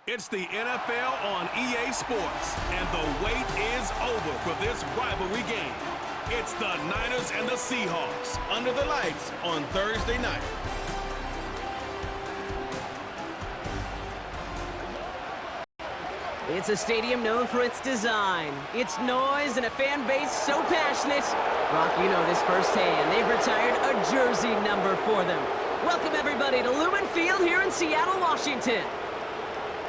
It's the NFL on EA Sports, and the wait is over for this rivalry game. It's the Niners and the Seahawks under the lights on Thursday night. It's a stadium known for its design, its noise, and a fan base so passionate. Brock, you know this firsthand. They've retired a jersey number for them. Welcome, everybody, to Lumen Field here in Seattle, Washington.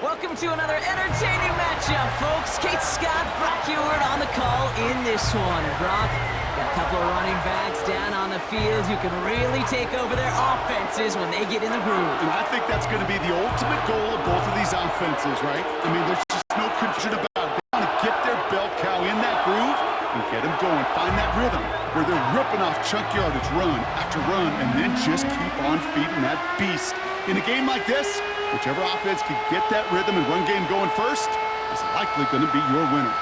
Welcome to another entertaining matchup, folks. Kate Scott, Brock Ewart on the call in this one. Brock, got a couple of running backs down on the field who can really take over their offenses when they get in the groove. And I think that's going to be the ultimate goal of both of these offenses, right? I mean, there's just no confusion about it. They want to get their bell cow in that groove and get them going. Find that rhythm where they're ripping off chunk yardage run after run and then just keep on feeding that beast. In a game like this, whichever offense can get that rhythm and run game going first is likely going to be your winner.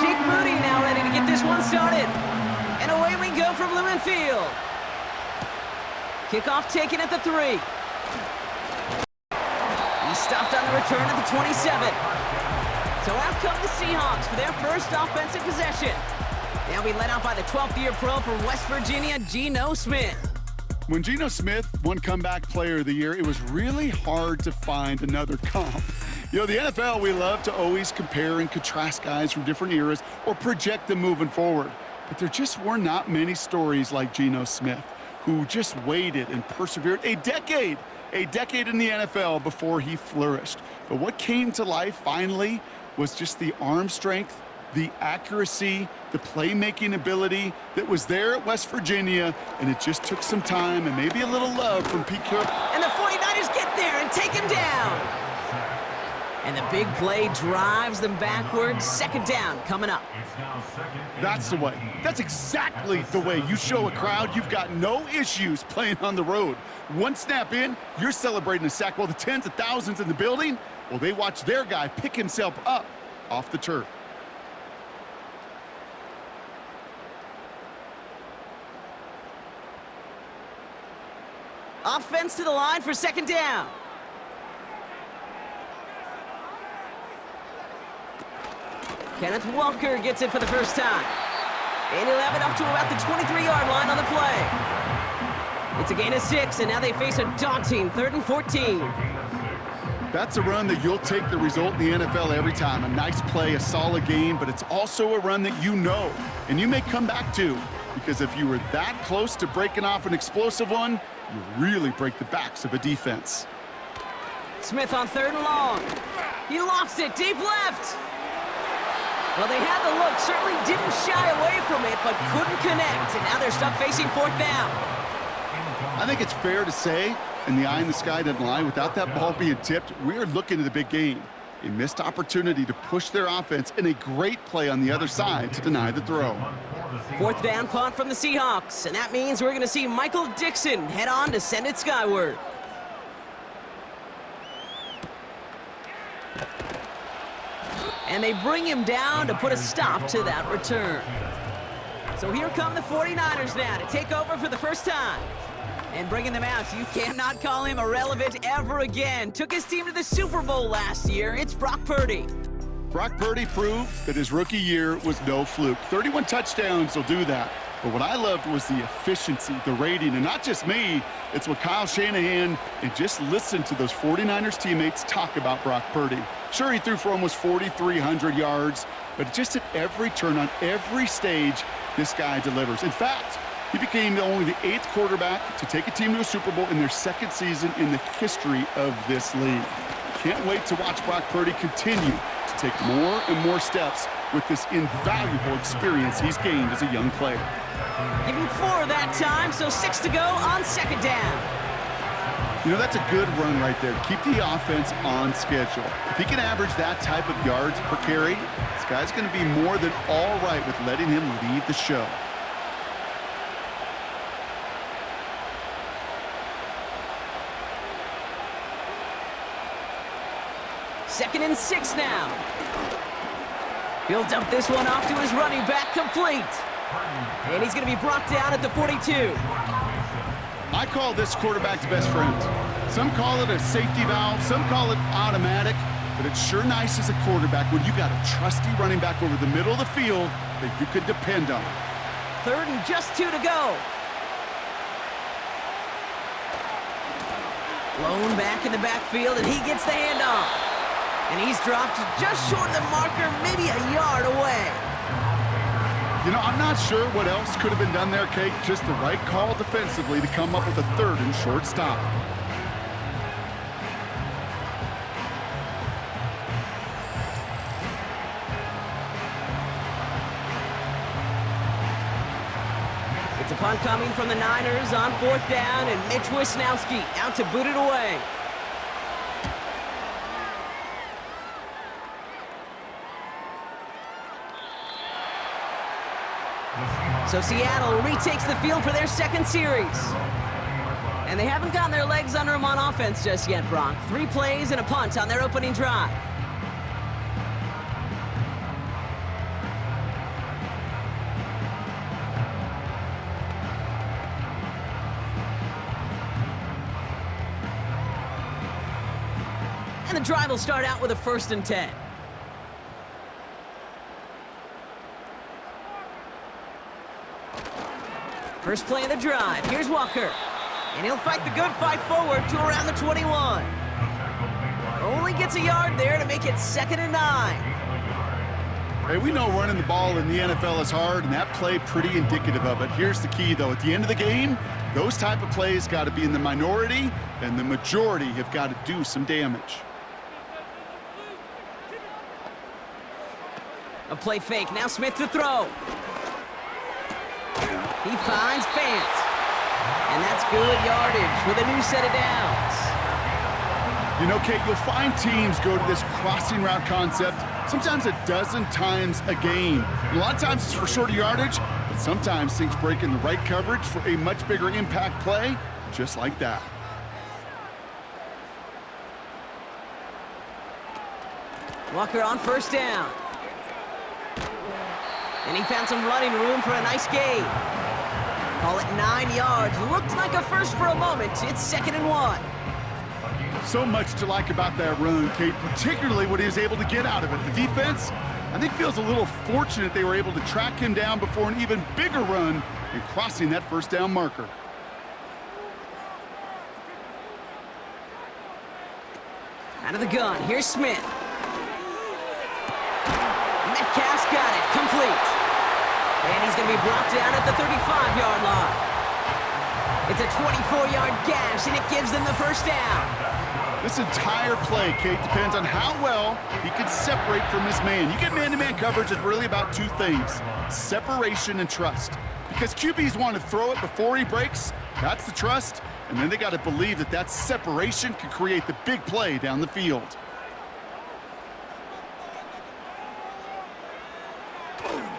Jake Moody now ready to get this one started. And away we go from Lumen Field. Kickoff taken at the 3. He stopped on the return at the 27. So out come the Seahawks for their first offensive possession. They'll be led out by the 12th-year pro from West Virginia, Geno Smith. When Geno Smith won Comeback Player of the Year, it was really hard to find another comp. You know, the NFL, we love to always compare and contrast guys from different eras or project them moving forward. But there just were not many stories like Geno Smith, who just waited and persevered a decade in the NFL before he flourished. But what came to life finally was just the arm strength, the accuracy, the playmaking ability that was there at West Virginia, and it just took some time and maybe a little love from Pete Carroll. And the 49ers get there and take him down. And the big play drives them backwards. Second down coming up. That's the way. That's exactly the way you show a crowd you've got no issues playing on the road. One snap in, you're celebrating a sack while the tens of thousands in the building, well, they watch their guy pick himself up off the turf. Offense to the line for second down. Kenneth Walker gets it for the first time. And he'll have it up to about the 23-yard line on the play. It's a gain of 6, and now they face a daunting 3rd and 14. That's a run that you'll take the result in the NFL every time. A nice play, a solid game, but it's also a run that you know, and you may come back to, because if you were that close to breaking off an explosive one, you really break the backs of a defense. Smith on 3rd and long. He lofts it deep left. Well, they had the look, certainly didn't shy away from it, but couldn't connect, and now they're stuck facing 4th down. I think it's fair to say, and the eye in the sky doesn't lie, without that ball being tipped, we're looking at the big game. A missed opportunity to push their offense and a great play on the other side to deny the throw. 4th down punt from the Seahawks, and that means we're going to see Michael Dixon head on to send it skyward. And they bring him down to put a stop to that return. So here come the 49ers now to take over for the first time. And bringing them out, you cannot call him irrelevant ever again. Took his team to the Super Bowl last year. It's Brock Purdy. Brock Purdy proved that his rookie year was no fluke. 31 touchdowns will do that. But what I loved was the efficiency, the rating, and not just me, it's what Kyle Shanahan, and just listen to those 49ers teammates talk about Brock Purdy. Sure, he threw for almost 4,300 yards, but just at every turn, on every stage, this guy delivers. In fact, he became only the 8th quarterback to take a team to a Super Bowl in their 2nd season in the history of this league. Can't wait to watch Brock Purdy continue to take more and more steps with this invaluable experience he's gained as a young player. Give him 4 that time, so 6 to go on 2nd down. You know, that's a good run right there. Keep the offense on schedule. If he can average that type of yards per carry, this guy's going to be more than all right with letting him lead the show. Second and 6 now. He'll dump this one off to his running back, complete. And he's going to be brought down at the 42. I call this quarterback's best friend. Some call it a safety valve, some call it automatic, but it's sure nice as a quarterback when you got a trusty running back over the middle of the field that you could depend on. 3rd and just 2 to go. Blown back in the backfield, and he gets the handoff. And he's dropped just short of the marker, maybe a yard away. You know, I'm not sure what else could have been done there, Kate. Just the right call defensively to come up with a 3rd and short stop. It's a punt coming from the Niners on 4th down, and Mitch Wisnowski out to boot it away. So Seattle retakes the field for their 2nd series. And they haven't gotten their legs under them on offense just yet, Brock. 3 plays and a punt on their opening drive. And the drive will start out with a 1st and 10. First play of the drive. Here's Walker. And he'll fight the good fight forward to around the 21. Only gets a yard there to make it 2nd and 9. Hey, we know running the ball in the NFL is hard, and that play pretty indicative of it. Here's the key, though. At the end of the game, those type of plays got to be in the minority, and the majority have got to do some damage. A play fake. Now Smith to throw. He finds Fant. And that's good yardage with a new set of downs. You know, Kate, you'll find teams go to this crossing route concept sometimes a dozen times a game. A lot of times it's for shorter yardage, but sometimes things break in the right coverage for a much bigger impact play, just like that. Walker on 1st down. And he found some running room for a nice gain. Call it 9 yards. Looked like a first for a moment. It's 2nd and 1. So much to like about that run, Kate, particularly what he was able to get out of it. The defense, I think, feels a little fortunate they were able to track him down before an even bigger run and crossing that 1st down marker. Out of the gun, here's Smith. Metcalf's got it, complete. And he's going to be brought down at the 35-yard line. It's a 24-yard gash, and it gives them the 1st down. This entire play, Kate, depends on how well he can separate from his man. You get man-to-man coverage, it's really about 2 things, separation and trust. Because QBs want to throw it before he breaks, that's the trust, and then they got to believe that that separation can create the big play down the field.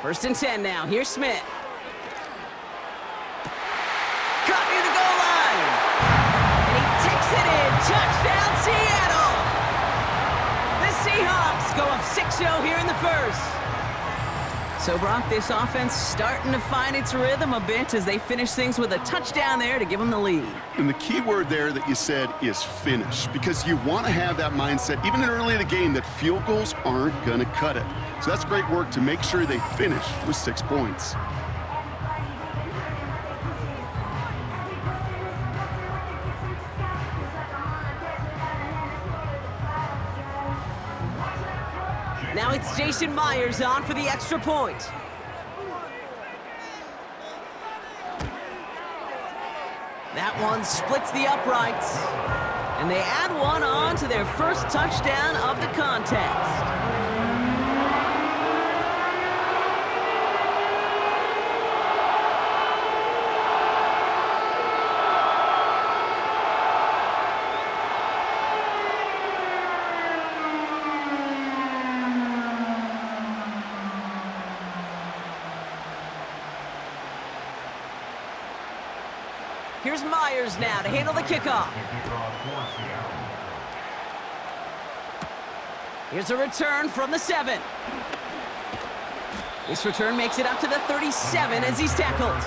First and 10 now. Here's Smith. Caught near the goal line. And he takes it in. Touchdown, Seattle. The Seahawks go up 6-0 here in the 1st. So, Brock, this offense starting to find its rhythm a bit as they finish things with a touchdown there to give them the lead. And the key word there that you said is finish, because you want to have that mindset, even early in the game, that field goals aren't going to cut it. So that's great work to make sure they finish with 6 points. Now it's Jason Myers on for the extra point. That one splits the uprights. And they add one on to their 1st touchdown of the contest. Here's Myers now to handle the kickoff. Here's a return from the 7. This return makes it up to the 37 as he's tackled.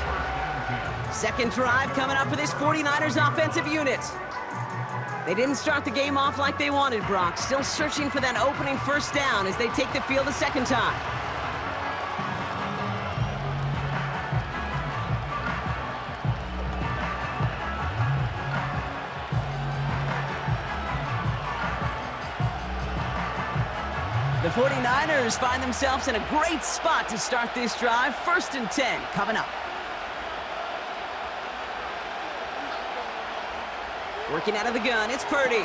Second drive coming up for this 49ers offensive unit. They didn't start the game off like they wanted, Brock. Still searching for that opening first down as they take the field a second time. The 49ers find themselves in a great spot to start this drive. 1st and 10 coming up. Working out of the gun, it's Purdy.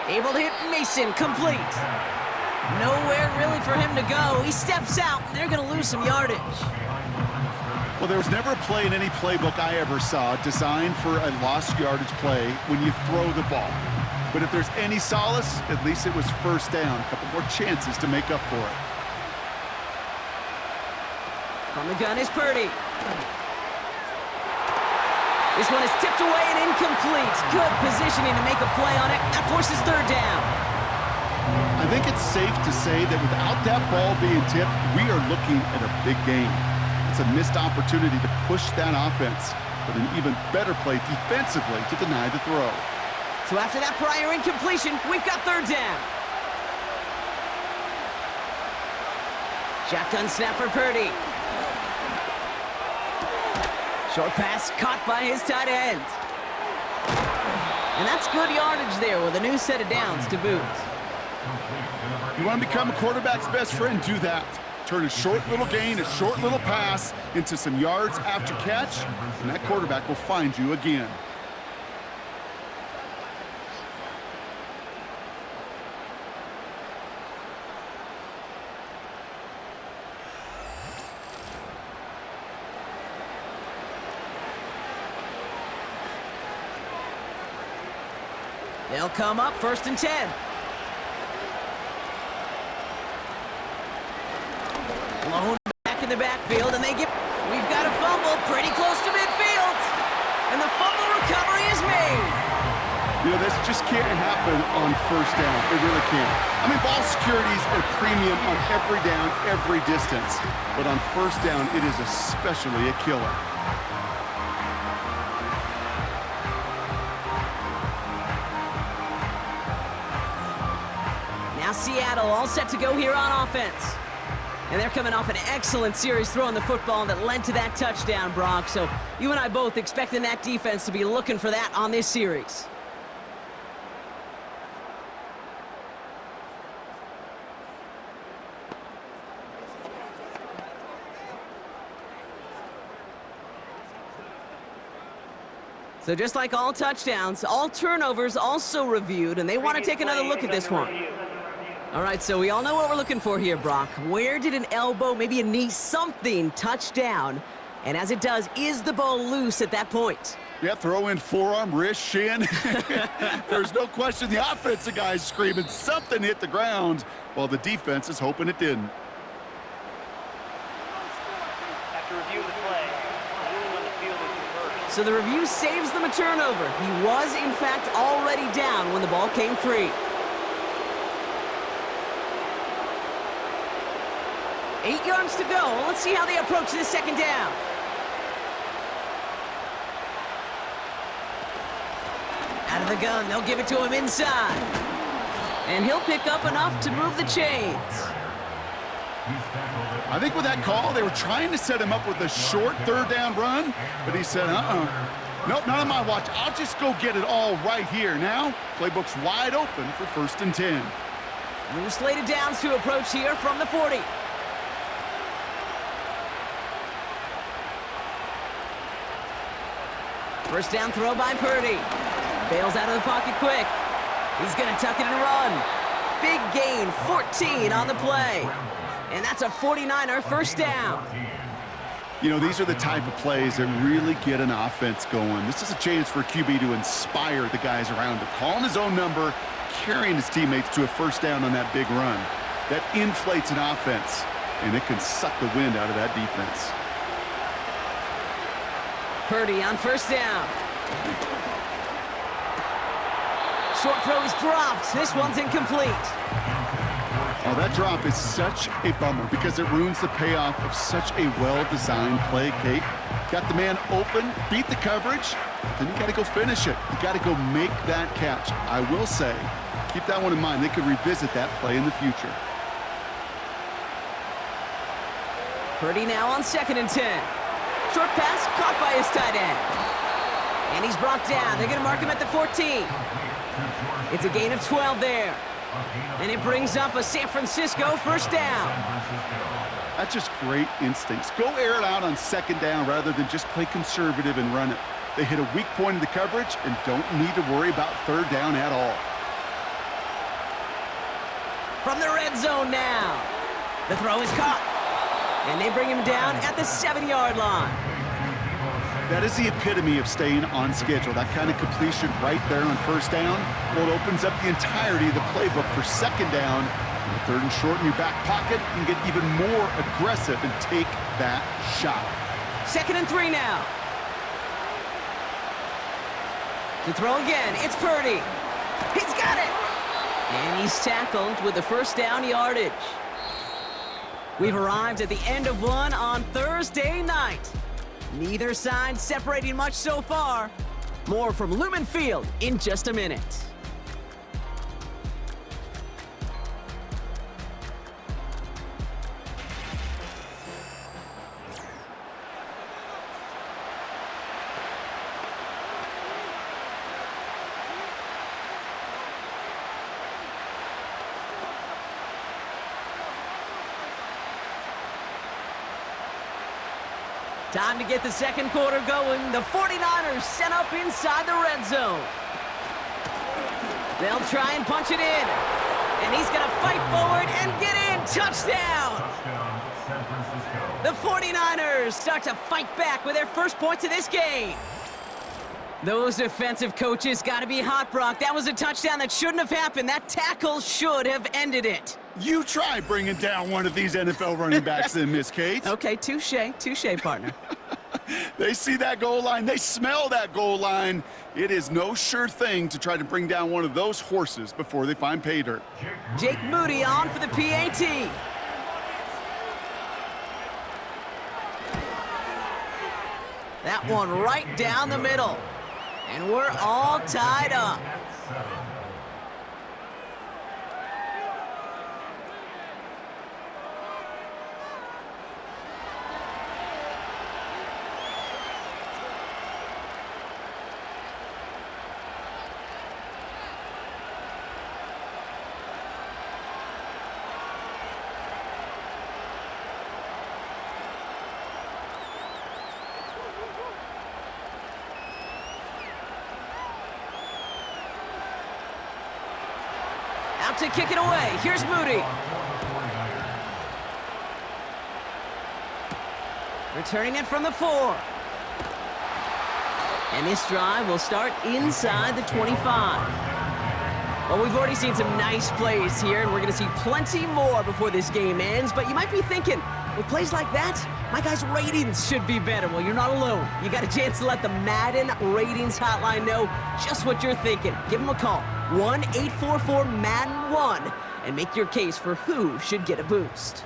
Able to hit Mason, complete. Nowhere really for him to go. He steps out, and they're going to lose some yardage. Well, there was never a play in any playbook I ever saw designed for a lost yardage play when you throw the ball. But if there's any solace, at least it was first down. A couple more chances to make up for it. From the gun is Purdy. This one is tipped away and incomplete. Good positioning to make a play on it. That forces third down. I think it's safe to say that without that ball being tipped, we are looking at a big game. It's a missed opportunity to push that offense, but an even better play defensively to deny the throw. So after that prior incompletion, we've got third down. Shotgun snap for Purdy. Short pass caught by his tight end. And that's good yardage there with a new set of downs to boot. You want to become a quarterback's best friend, do that. Turn a short little gain, a short little pass into some yards after catch, and that quarterback will find you again. They'll come up 1st and 10. Blown back in the backfield, and we've got a fumble pretty close to midfield. And the fumble recovery is made. You know, this just can't happen on first down. It really can't. I mean, ball security is a premium on every down, every distance. But on first down, it is especially a killer. Now Seattle all set to go here on offense. And they're coming off an excellent series throwing the football that led to that touchdown, Brock. So you and I both expecting that defense to be looking for that on this series. So just like all touchdowns, all turnovers also reviewed, and they want to take another look at this one. All right, so we all know what we're looking for here, Brock. Where did an elbow, maybe a knee, something touch down? And as it does, is the ball loose at that point? Yeah, throw in forearm, wrist, shin. There's no question the offensive guy's screaming something hit the ground while the defense is hoping it didn't. After reviewing the play, the ruling on the field is reversed. So the review saves them a turnover. He was, in fact, already down when the ball came free. 8 yards to go. Let's see how they approach this second down. Out of the gun, they'll give it to him inside. And he'll pick up enough to move the chains. I think with that call, they were trying to set him up with a short third down run, but he said, nope, not on my watch. I'll just go get it all right here. Now, playbook's wide open for 1st and 10. New slated downs to approach here from the 40. First down throw by Purdy. Bails out of the pocket quick. He's going to tuck it and run. Big gain, 14 on the play. And that's a 49er first down. You know, these are the type of plays that really get an offense going. This is a chance for QB to inspire the guys around him. Calling his own number, carrying his teammates to a first down on that big run. That inflates an offense, and it can suck the wind out of that defense. Purdy on first down. Short throw is dropped. This one's incomplete. Oh, that drop is such a bummer because it ruins the payoff of such a well-designed play, Kate. Got the man open, beat the coverage, then you got to go finish it. You got to go make that catch. I will say, keep that one in mind. They could revisit that play in the future. Purdy now on 2nd and 10. Short pass caught by his tight end. And he's brought down. They're going to mark him at the 14. It's a gain of 12 there. And it brings up a San Francisco first down. That's just great instincts. Go air it out on 2nd down rather than just play conservative and run it. They hit a weak point in the coverage and don't need to worry about 3rd down at all. From the red zone now. The throw is caught. And they bring him down at the 7-yard line. That is the epitome of staying on schedule. That kind of completion right there on 1st down. Well, it opens up the entirety of the playbook for 2nd down. And 3rd and short in your back pocket, you can get even more aggressive and take that shot. 2nd and 3 now. To throw again, it's Purdy. He's got it. And he's tackled with the 1st down yardage. We've arrived at the end of one on Thursday night. Neither side separating much so far. More from Lumen Field in just a minute. Time to get the 2nd quarter going. The 49ers set up inside the red zone. They'll try and punch it in. And he's going to fight forward and get in. Touchdown! The 49ers start to fight back with their first points of this game. Those defensive coaches got to be hot, Brock. That was a touchdown that shouldn't have happened. That tackle should have ended it. You try bringing down one of these NFL running backs then, Miss Kate. Okay, touche, partner. They see that goal line. They smell that goal line. It is no sure thing to try to bring down one of those horses before they find pay dirt. Jake Moody on for the PAT. That one right down the middle. And we're all tied up. Out to kick it away. Here's Moody. Returning it from the 4. And this drive will start inside the 25. Well, we've already seen some nice plays here, and we're going to see plenty more before this game ends. But you might be thinking, with plays like that, my guys' ratings should be better. Well, you're not alone. You got a chance to let the Madden ratings hotline know just what you're thinking. Give them a call, 1-844-MADDEN-1, and make your case for who should get a boost.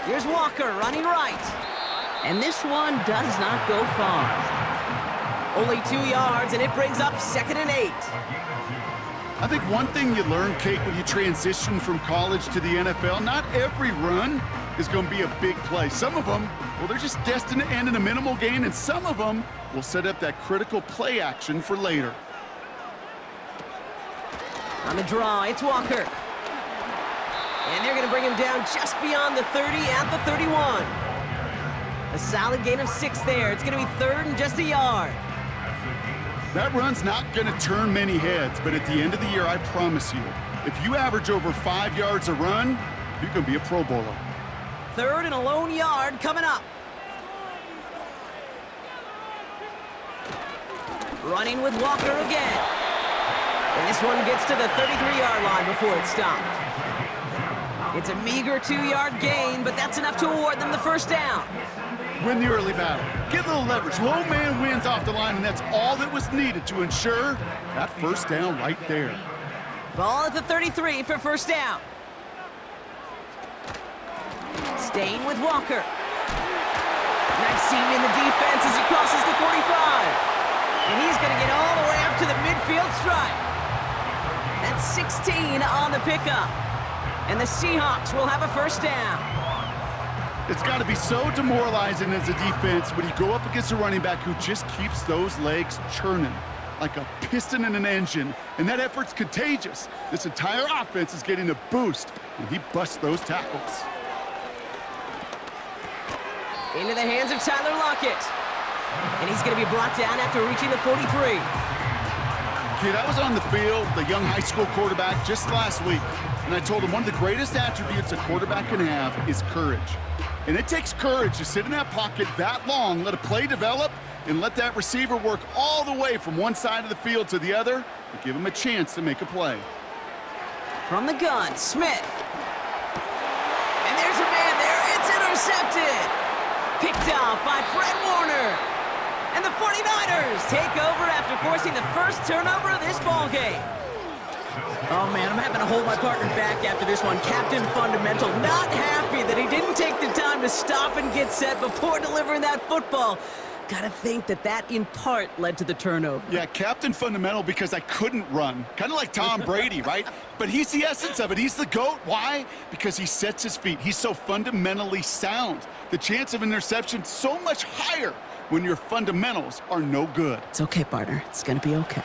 Here's Walker running right. And this one does not go far. Only 2 yards, and it brings up 2nd and 8. I think one thing you learn, Kate, when you transition from college to the NFL, not every run is going to be a big play. Some of them, well, they're just destined to end in a minimal gain, and some of them will set up that critical play action for later. On the draw, it's Walker. And they're going to bring him down just beyond the 30 at the 31. A solid gain of 6 there. It's going to be 3rd and just a yard. That run's not going to turn many heads, but at the end of the year, I promise you, if you average over 5 yards a run, you can be a Pro Bowler. 3rd and a lone yard coming up. Running with Walker again. And this one gets to the 33-yard line before it's stopped. It's a meager 2-yard gain, but that's enough to award them the first down. Win the early battle. Get a little leverage. Low man wins off the line, and that's all that was needed to ensure that first down right there. Ball at the 33 for first down. Staying with Walker. Nice seam in the defense as he crosses the 45. And he's going to get all the way up to the midfield stripe. That's 16 on the pickup. And the Seahawks will have a first down. It's got to be so demoralizing as a defense when you go up against a running back who just keeps those legs churning like a piston in an engine, and that effort's contagious. This entire offense is getting a boost, and he busts those tackles. Into the hands of Tyler Lockett. And he's going to be brought down after reaching the 43. Kid, I was on the field, the young high school quarterback, just last week, and I told him one of the greatest attributes a quarterback can have is courage. And it takes courage to sit in that pocket that long, let a play develop, and let that receiver work all the way from one side of the field to the other to give him a chance to make a play. From the gun, Smith. And there's a man there. It's intercepted. Picked off by Fred Warner. And the 49ers take over after forcing the first turnover of this ballgame. Oh, man, I'm having to hold my partner back after this one. Captain Fundamental not happy that he didn't take the time to stop and get set before delivering that football. Gotta think that in part led to the turnover. Yeah, Captain Fundamental because I couldn't run. Kind of like Tom Brady, right? But he's the essence of it. He's the GOAT. Why? Because he sets his feet. He's so fundamentally sound. The chance of interception so much higher when your fundamentals are no good. It's okay, partner. It's gonna be okay.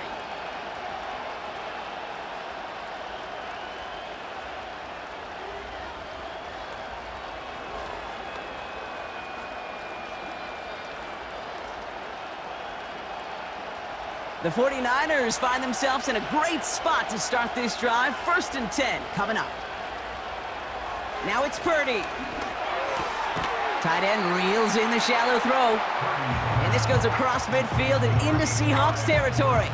The 49ers find themselves in a great spot to start this drive. 1st and 10 coming up. Now it's Purdy. Tight end reels in the shallow throw. And this goes across midfield and into Seahawks territory.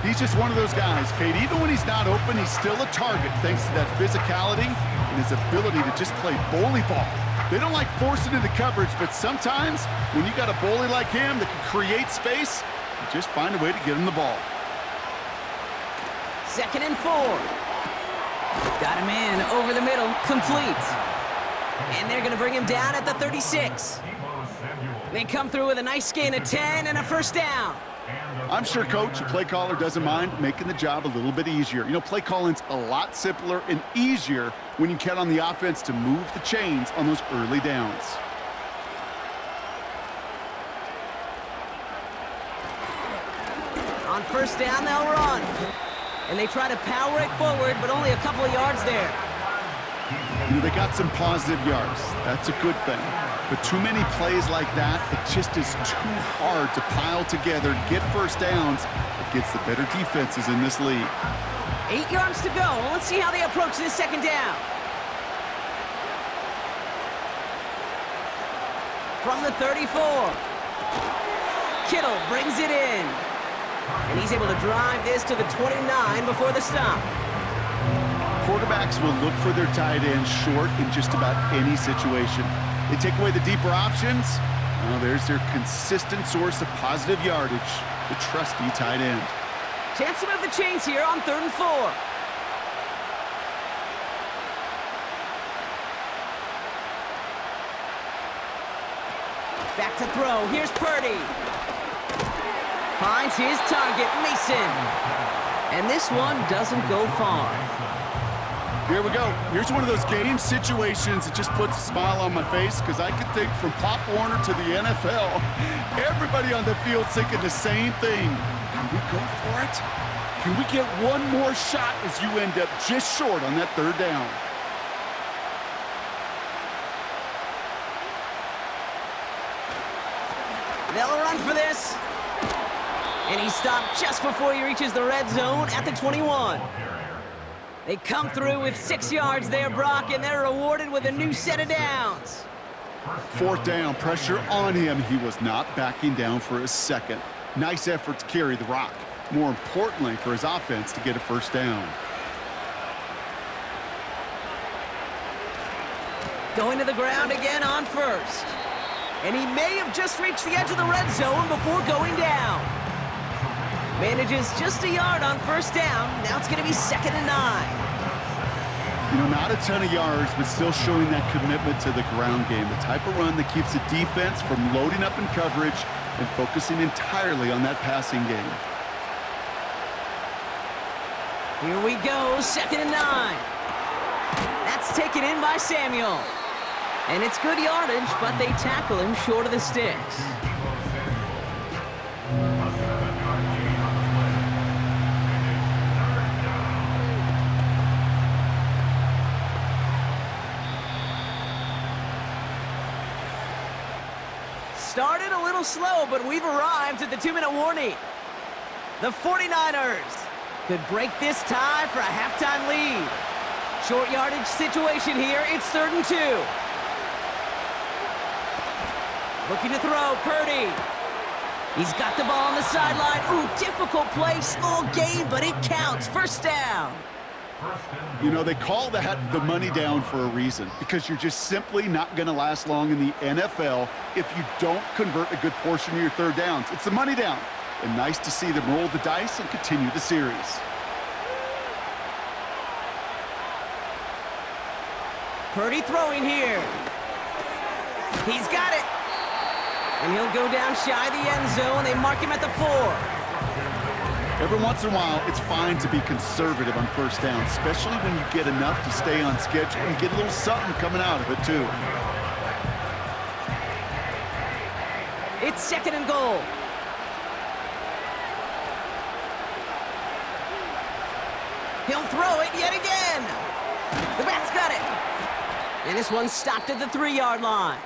He's just one of those guys, Kate. Even when he's not open, he's still a target thanks to that physicality and his ability to just play bully ball. They don't like forcing into coverage, but sometimes when you got a bully like him that can create space, just find a way to get him the ball. 2nd and 4. Got him in over the middle, complete. And they're going to bring him down at the 36. They come through with a nice gain of 10 and a first down. I'm sure Coach, the play caller, doesn't mind making the job a little bit easier. You know, play calling's a lot simpler and easier when you count on the offense to move the chains on those early downs. On first down, they'll run. And they try to power it forward, but only a couple of yards there. You know, they got some positive yards. That's a good thing. But too many plays like that, it just is too hard to pile together, get first downs against the better defenses in this league. 8 yards to go. Let's see how they approach this 2nd down. From the 34. Kittle brings it in. And he's able to drive this to the 29 before the stop. Quarterbacks will look for their tight end short in just about any situation. They take away the deeper options. Well, there's their consistent source of positive yardage, the trusty tight end. Chance to move the chains here on 3rd and 4. Back to throw. Here's Purdy. Finds his target, Mason. And this one doesn't go far. Here we go. Here's one of those game situations that just puts a smile on my face because I can think from Pop Warner to the NFL. Everybody on the field thinking the same thing. Can we go for it? Can we get one more shot as you end up just short on that 3rd down? They'll run for this. And he stopped just before he reaches the red zone at the 21. They come through with 6 yards there, Brock, and they're rewarded with a new set of downs. 4th down, pressure on him. He was not backing down for a second. Nice effort to carry the rock. More importantly, for his offense to get a first down. Going to the ground again on 1st. And he may have just reached the edge of the red zone before going down. Manages just a yard on 1st down. Now it's going to be 2nd and 9. You know, not a ton of yards, but still showing that commitment to the ground game. The type of run that keeps the defense from loading up in coverage and focusing entirely on that passing game. Here we go, 2nd and 9. That's taken in by Samuel. And it's good yardage, but they tackle him short of the sticks. Started a little slow, but we've arrived at the 2-minute warning. The 49ers could break this tie for a halftime lead. Short yardage situation here. It's 3rd and 2. Looking to throw, Purdy. He's got the ball on the sideline. Ooh, difficult play, small gain, but it counts. 1st down. You know, they call that the money down for a reason, because you're just simply not going to last long in the NFL if you don't convert a good portion of your 3rd downs. It's the money down. And nice to see them roll the dice and continue the series. Purdy throwing here. He's got it. And he'll go down shy of the end zone. They mark him at the 4. Every once in a while, it's fine to be conservative on 1st down, especially when you get enough to stay on schedule and get a little something coming out of it, too. It's 2nd and goal. He'll throw it yet again. The back's got it. And this one's stopped at the 3-yard line.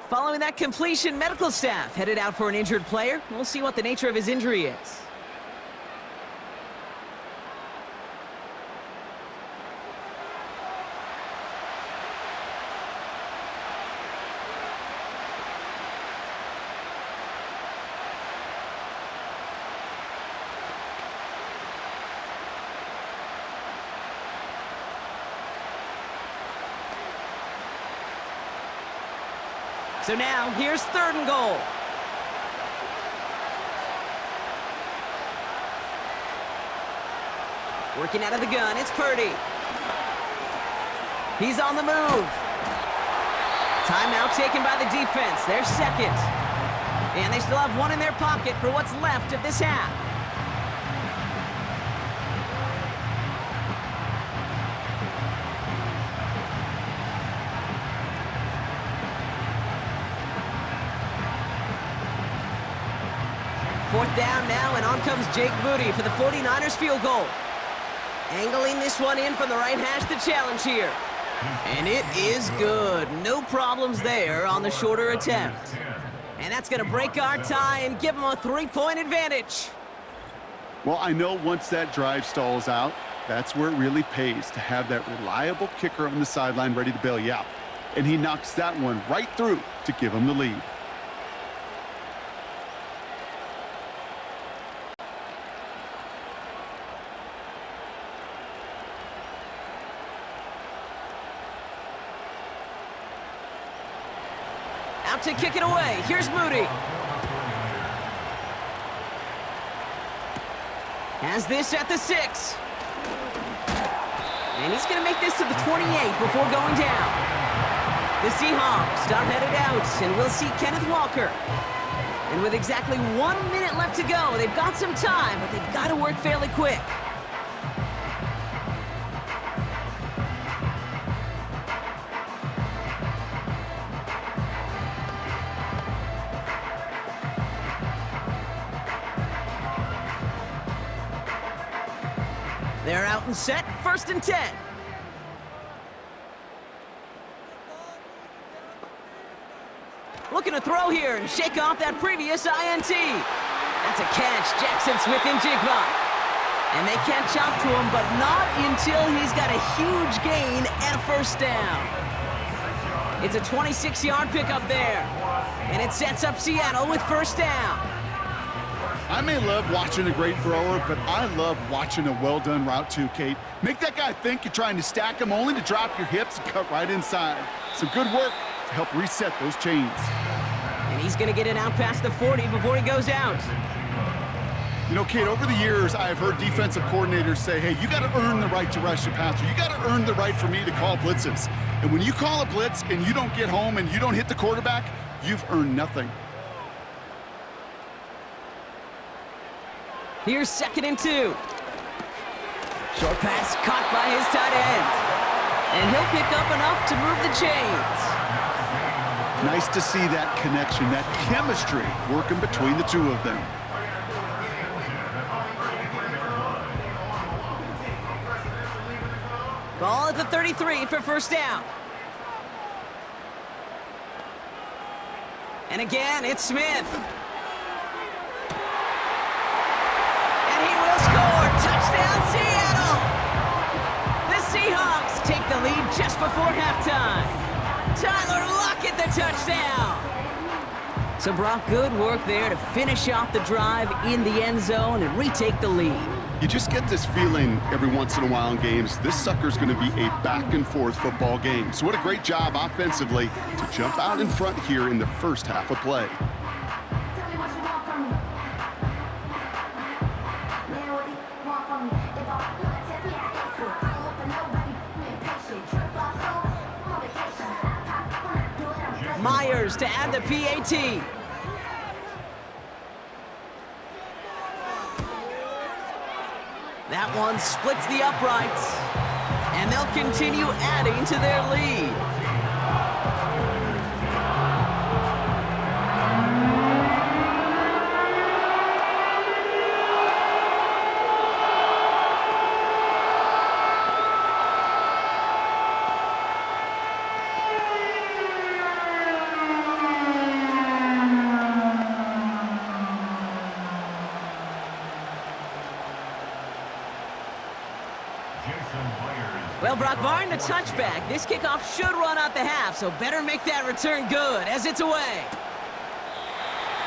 Following that completion, medical staff headed out for an injured player. We'll see what the nature of his injury is. So now, here's 3rd and goal. Working out of the gun, it's Purdy. He's on the move. Timeout taken by the defense. They're 2nd. And they still have 1 in their pocket for what's left of this half. Fourth down now, and on comes Jake Moody for the 49ers field goal. Angling this one in from the right hash, the challenge here. And it is good. No problems there on the shorter attempt. And that's going to break our tie and give them a 3-point advantage. Well, I know once that drive stalls out, that's where it really pays to have that reliable kicker on the sideline ready to bail you out. And he knocks that one right through to give him the lead. Out to kick it away. Here's Moody. Has this at the 6. And he's going to make this to the 28 before going down. The Seahawks are headed out, and we'll see Kenneth Walker. And with exactly 1 minute left to go, they've got some time, but they've got to work fairly quick. They're out and set, 1st and 10. Looking to throw here and shake off that previous INT. That's a catch, Jackson Smith-Njigba. And they can't chop to him, but not until he's got a huge gain and a 1st down. It's a 26-yard pickup there. And it sets up Seattle with 1st down. I may love watching a great thrower, but I love watching a well-done route too, Kate. Make that guy think you're trying to stack him only to drop your hips and cut right inside. Some good work to help reset those chains. And he's going to get it out past the 40 before he goes out. You know, Kate, over the years, I've heard defensive coordinators say, hey, you got to earn the right to rush the passer. You got to earn the right for me to call blitzes. And when you call a blitz and you don't get home and you don't hit the quarterback, you've earned nothing. Here's 2nd and 2. Short pass caught by his tight end. And he'll pick up enough to move the chains. Nice to see that connection, that chemistry working between the two of them. Ball at the 33 for first down. And again, it's Smith. And he will score. Touchdown, Seattle! The Seahawks take the lead just before halftime. Tyler Lockett, the touchdown! So Brock, good work there to finish off the drive in the end zone and retake the lead. You just get this feeling every once in a while in games, this sucker's going to be a back-and-forth football game. So what a great job offensively to jump out in front here in the first half of play. Myers to add the PAT. That one splits the uprights, and they'll continue adding to their lead. Well, Brock, barring the touchback, this kickoff should run out the half, so better make that return good as it's away.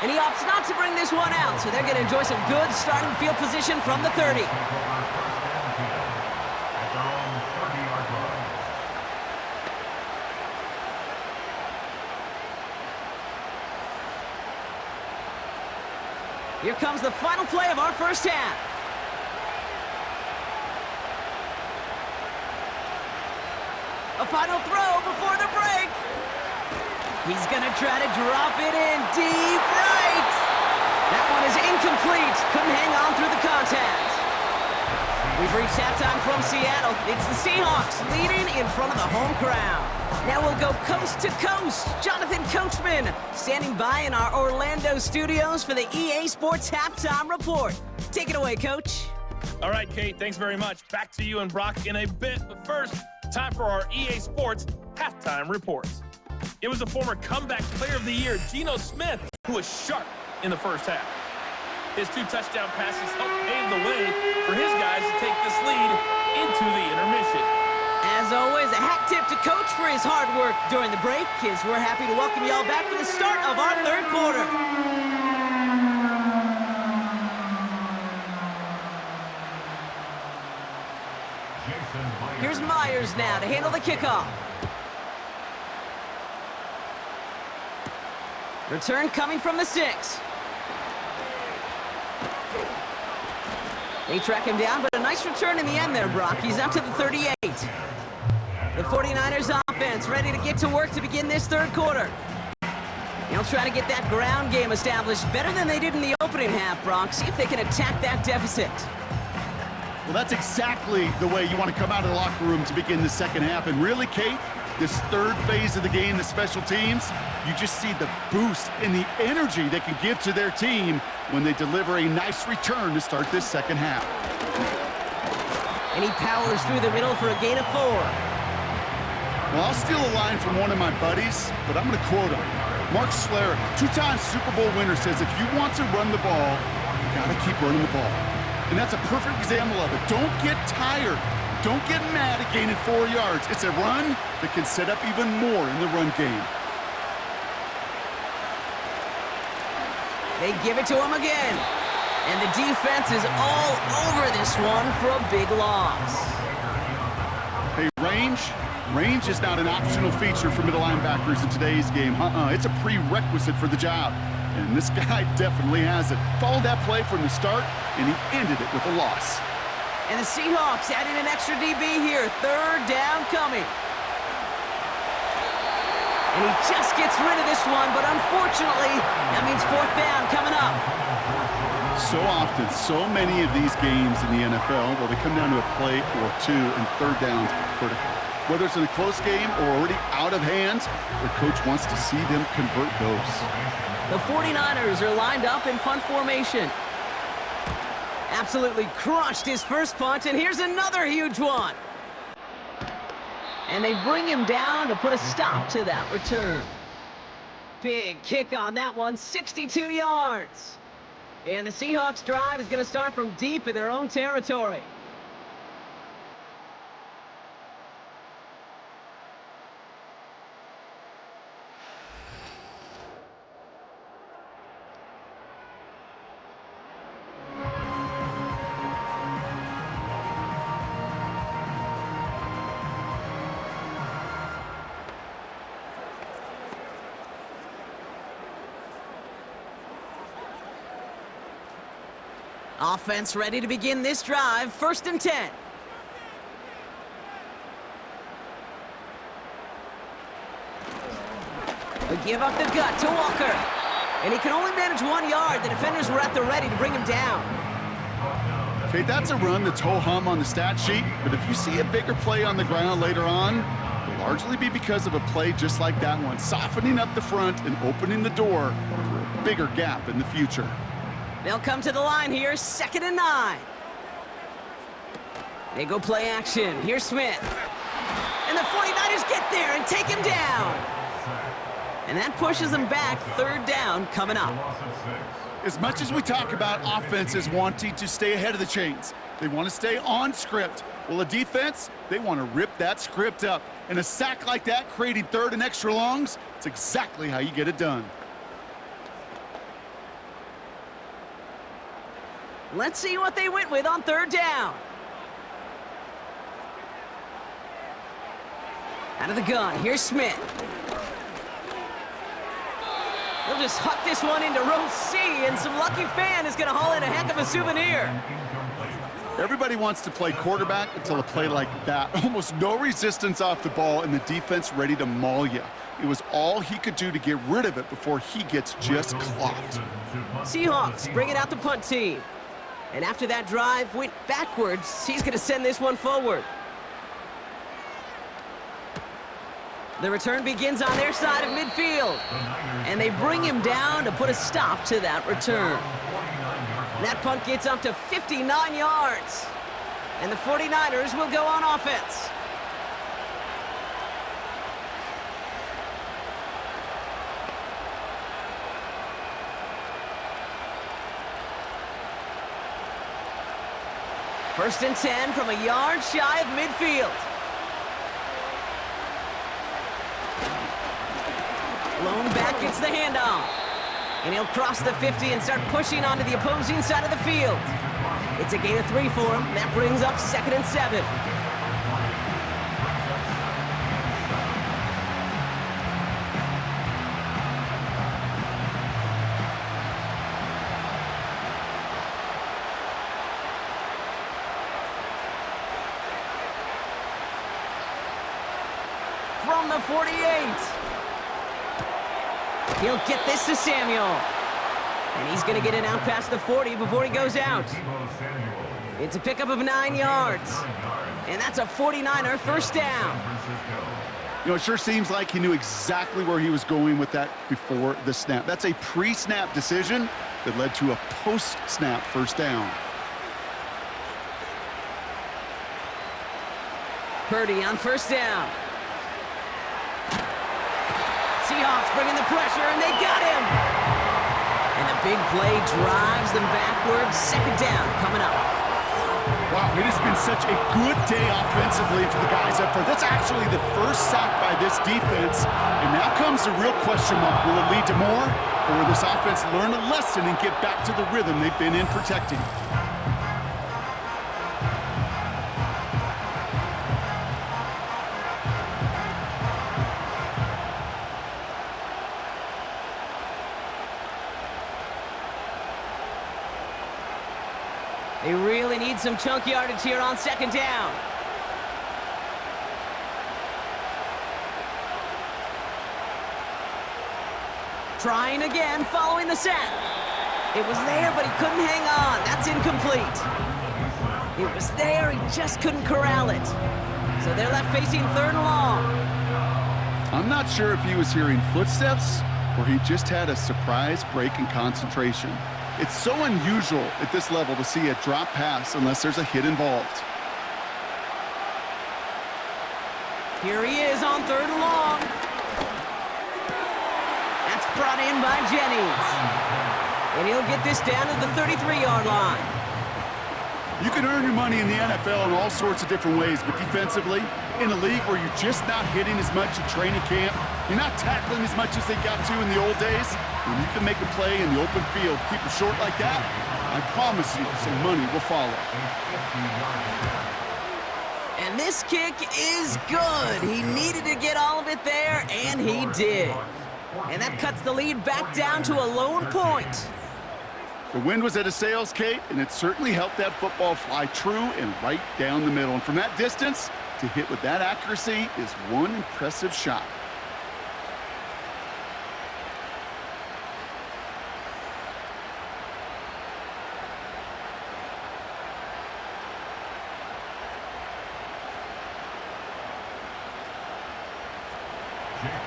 And he opts not to bring this one out, so they're going to enjoy some good starting field position from the 30. Here comes the final play of our first half. A final throw before the break. He's gonna try to drop it in deep right. That one is incomplete. Couldn't hang on through the contact. We've reached halftime from Seattle. It's the Seahawks leading in front of the home crowd. Now we'll go coast to coast. Jonathan Coachman standing by in our Orlando studios for the EA Sports Halftime Report. Take it away, Coach. All right, Kate, thanks very much. Back to you and Brock in a bit, but first, time for our EA Sports Halftime Reports. It was the former comeback player of the year, Geno Smith, who was sharp in the first half. His 2 touchdown passes helped pave the way for his guys to take this lead into the intermission. As always, a hat tip to Coach for his hard work during the break, as we're happy to welcome you all back for the start of our third quarter. Here's Myers now to handle the kickoff. Return coming from the 6. They track him down, but a nice return in the end there, Brock. He's up to the 38. The 49ers offense ready to get to work to begin this third quarter. They'll try to get that ground game established better than they did in the opening half, Brock. See if they can attack that deficit. Well, that's exactly the way you want to come out of the locker room to begin the second half. And really, Kate, this third phase of the game, the special teams, you just see the boost and the energy they can give to their team when they deliver a nice return to start this second half. And he powers through the middle for a gain of 4. Well, I'll steal a line from one of my buddies, but I'm going to quote him. Mark Schlereth, 2-time Super Bowl winner, says if you want to run the ball, you got to keep running the ball. And that's a perfect example of it. Don't get tired. Don't get mad at gaining 4 yards. It's a run that can set up even more in the run game. They give it to him again. And the defense is all over this one for a big loss. Hey, range is not an optional feature for middle linebackers in today's game. It's a prerequisite for the job. And this guy definitely has it. Followed that play from the start, and he ended it with a loss. And the Seahawks adding an extra DB here. Third down coming. And he just gets rid of this one, but unfortunately, that means fourth down coming up. So often, so many of these games in the NFL, well, they come down to a play or two, and third downs are critical. Whether it's in a close game or already out of hand, the coach wants to see them convert those. The 49ers are lined up in punt formation. Absolutely crushed his first punt, and here's another huge one. And they bring him down to put a stop to that return. Big kick on that one, 62 yards. And the Seahawks drive is going to start from deep in their own territory. Offense ready to begin this drive. 1st and 10. They give up the gut to Walker. And he can only manage 1 yard. The defenders were at the ready to bring him down. Okay, that's a run that's ho-hum on the stat sheet, but if you see a bigger play on the ground later on, it'll largely be because of a play just like that one, softening up the front and opening the door for a bigger gap in the future. They'll come to the line here, 2nd and 9. They go play action. Here's Smith. And the 49ers get there and take him down. And that pushes them back. 3rd down coming up. As much as we talk about offenses wanting to stay ahead of the chains, they want to stay on script. Well, a defense, they want to rip that script up. And a sack like that, creating 3rd and extra longs, it's exactly how you get it done. Let's see what they went with on 3rd down. Out of the gun, here's Smith. They'll just huck this one into row C, and some lucky fan is going to haul in a heck of a souvenir. Everybody wants to play quarterback until a play like that. Almost no resistance off the ball, and the defense ready to maul you. It was all he could do to get rid of it before he gets just clocked. Seahawks bringing out the punt team. And after that drive went backwards, he's going to send this one forward. The return begins on their side of midfield. And they bring him down to put a stop to that return. That punt gets up to 59 yards. And the 49ers will go on offense. First and 10 from a yard shy of midfield. Lone back gets the handoff. And he'll cross the 50 and start pushing onto the opposing side of the field. It's a gain of 3 for him. That brings up 2nd and 7. From the 48. He'll get this to Samuel. And he's going to get it out past the 40 before he goes out. It's a pickup of 9 yards. And that's a 49er first down. You know, it sure seems like he knew exactly where he was going with that before the snap. That's a pre-snap decision that led to a post-snap first down. Purdy on first down. Seahawks bringing the pressure, and they got him. And the big play drives them backwards. 2nd down coming up. Wow, it has been such a good day offensively for the guys up front. That's actually the first sack by this defense. And now comes the real question mark. Will it lead to more? Or will this offense learn a lesson and get back to the rhythm they've been in protecting? They really need some chunk yardage here on second down. Trying again, following the sack. It was there, but he couldn't hang on. That's incomplete. It was there, he just couldn't corral it. So they're left facing third and long. I'm not sure if he was hearing footsteps or he just had a surprise break in concentration. It's so unusual at this level to see a drop pass unless there's a hit involved. Here he is on third and long. That's brought in by Jennings. And he'll get this down to the 33-yard line. You can earn your money in the NFL in all sorts of different ways, but defensively, in a league where you're just not hitting as much at training camp, you're not tackling as much as they got to in the old days, when you can make a play in the open field, keep it short like that, I promise you some money will follow. And this kick is good. He needed to get all of it there, and he did. And that cuts the lead back down to a lone point. The wind was at a sails, Kate, and it certainly helped that football fly true and right down the middle. And from that distance, to hit with that accuracy is one impressive shot.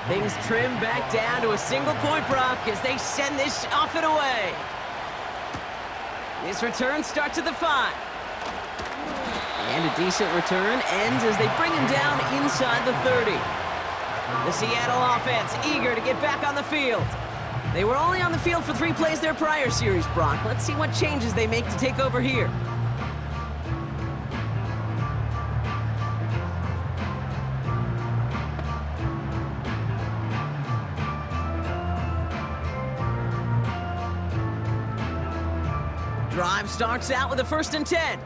Things trim back down to a single point, Brock, as they send this off and away. This return starts at the 5. And a decent return ends as they bring him down inside the 30. The Seattle offense eager to get back on the field. They were only on the field for 3 plays their prior series, Brock. Let's see what changes they make to take over here. Drive starts out with a 1st and 10.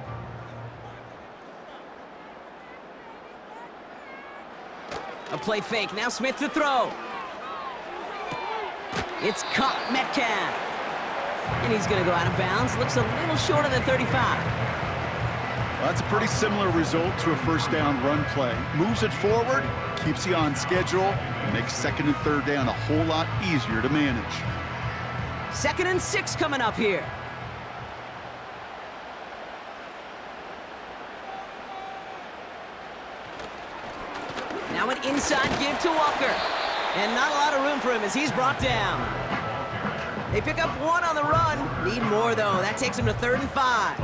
A play fake, now Smith to throw. It's caught Metcalf. And he's gonna go out of bounds, looks a little short of the 35. Well, that's a pretty similar result to a first down run play. Moves it forward, keeps you on schedule, and makes 2nd and 3rd down a whole lot easier to manage. 2nd and 6 coming up here. Now an inside give to Walker. And not a lot of room for him as he's brought down. They pick up 1 on the run. Need more, though. That takes him to 3rd and 5.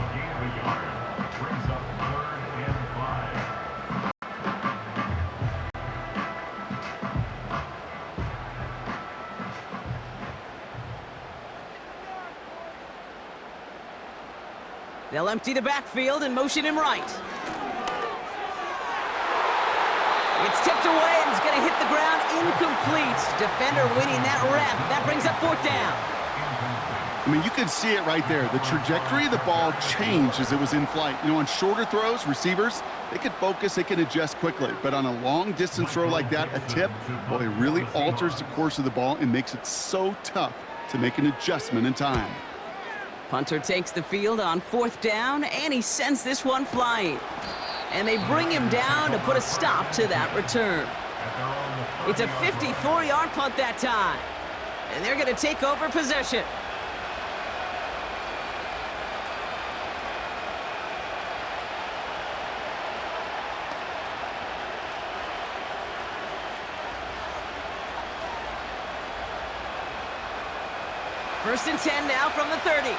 They'll empty the backfield and motion him right. It's tipped away and it's going to hit the ground incomplete. Defender winning that rep. That brings up 4th down. I mean, you can see it right there. The trajectory of the ball changed as it was in flight. You know, on shorter throws, receivers, they can focus, they can adjust quickly. But on a long-distance throw like that, a tip, well, it really alters the course of the ball and makes it so tough to make an adjustment in time. Punter takes the field on 4th down, and he sends this one flying. And they bring him down to put a stop to that return. It's a 54-yard punt that time. And they're going to take over possession. First and 10 now from the 30.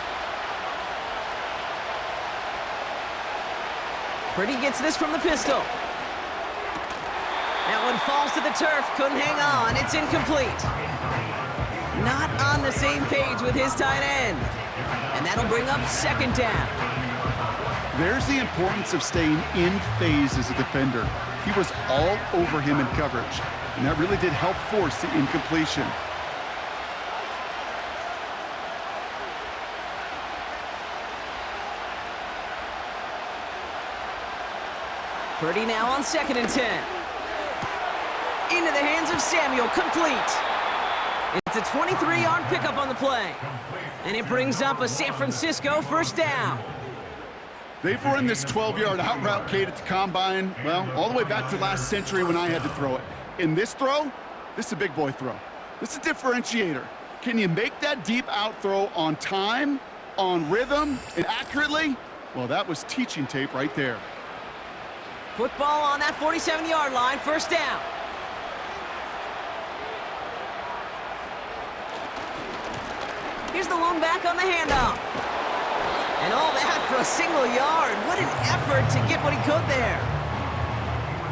Purdy gets this from the pistol. That one falls to the turf, couldn't hang on, it's incomplete. Not on the same page with his tight end. And that'll bring up 2nd down. There's the importance of staying in phase as a defender. He was all over him in coverage, and that really did help force the incompletion. Purdy now on 2nd and 10. Into the hands of Samuel, complete. It's a 23-yard pickup on the play. And it brings up a San Francisco 1st down. They've run this 12-yard out route, Kate, at the combine, well, all the way back to last century when I had to throw it. In this throw, this is a big boy throw. This is a differentiator. Can you make that deep out throw on time, on rhythm, and accurately? Well, that was teaching tape right there. Football on that 47-yard line, first down. Here's the lone back on the handoff. And all that for a single yard. What an effort to get what he could there.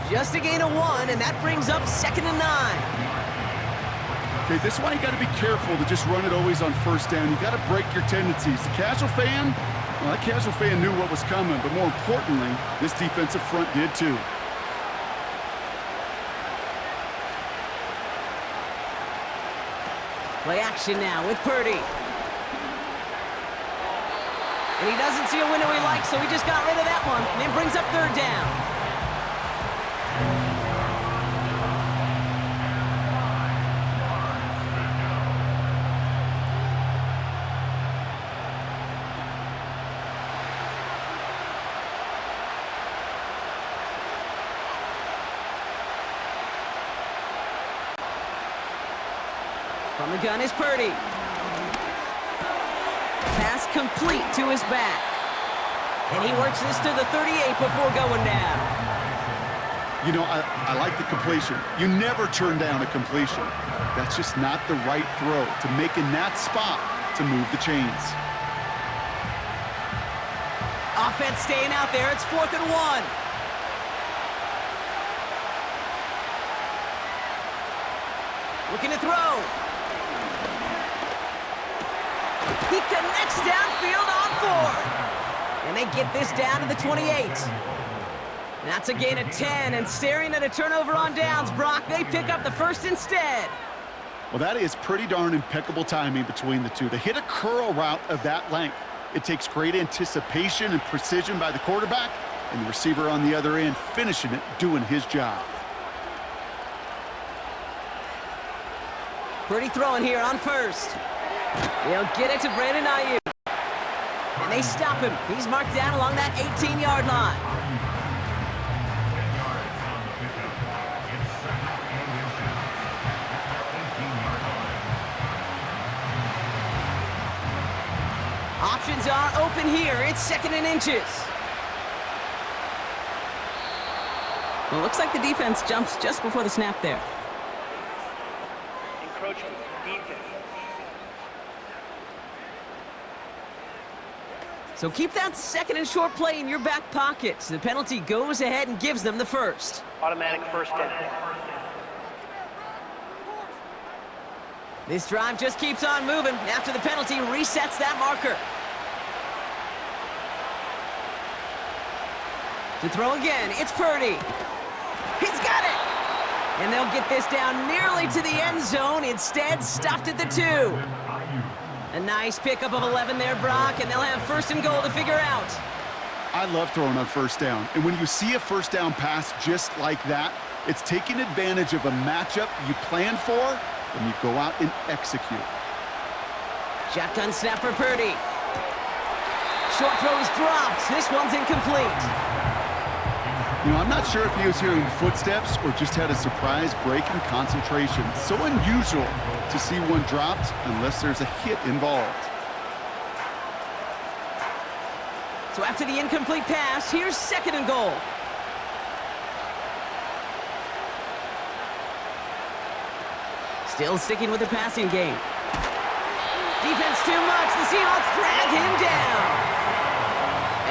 Just a gain of 1, and that brings up 2nd and 9. Okay, this is why you got to be careful to just run it always on first down. You got to break your tendencies. The casual fan, well, that casual fan knew what was coming, but more importantly, this defensive front did too. Play action now with Purdy. And he doesn't see a window he likes, so he just got rid of that one. And it brings up 3rd down. From the gun is Purdy. Pass complete to his back. And he works this to the 38 before going down. You know, I like the completion. You never turn down a completion. That's just not the right throw to make in that spot to move the chains. Offense staying out there. It's 4th and 1. Looking to throw. He connects downfield on 4th. And they get this down to the 28. That's a gain of 10, and staring at a turnover on downs, Brock, they pick up the first instead. Well, that is pretty darn impeccable timing between the two. To hit a curl route of that length, it takes great anticipation and precision by the quarterback, and the receiver on the other end finishing it, doing his job. Pretty throwing here on first. He'll get it to Brandon Ayuk. And they stop him. He's marked down along that 18-yard line. Options are open here. It's 2nd and inches. Well, looks like the defense jumps just before the snap there. Encroachment, defense. So keep that 2nd and short play in your back pocket. The penalty goes ahead and gives them the first. Automatic first down. This drive just keeps on moving. After the penalty, resets that marker. To throw again, it's Purdy. He's got it! And they'll get this down nearly to the end zone. Instead, stopped at the 2. A nice pickup of 11 there, Brock, and they'll have 1st and goal to figure out. I love throwing on first down. And when you see a first down pass just like that, it's taking advantage of a matchup you planned for, and you go out and execute. Shotgun snap for Purdy. Short throw is dropped. This one's incomplete. You know, I'm not sure if he was hearing footsteps or just had a surprise break in concentration. So unusual to see one dropped unless there's a hit involved. So after the incomplete pass, here's 2nd and goal. Still sticking with the passing game. Defense too much. The Seahawks drag him down.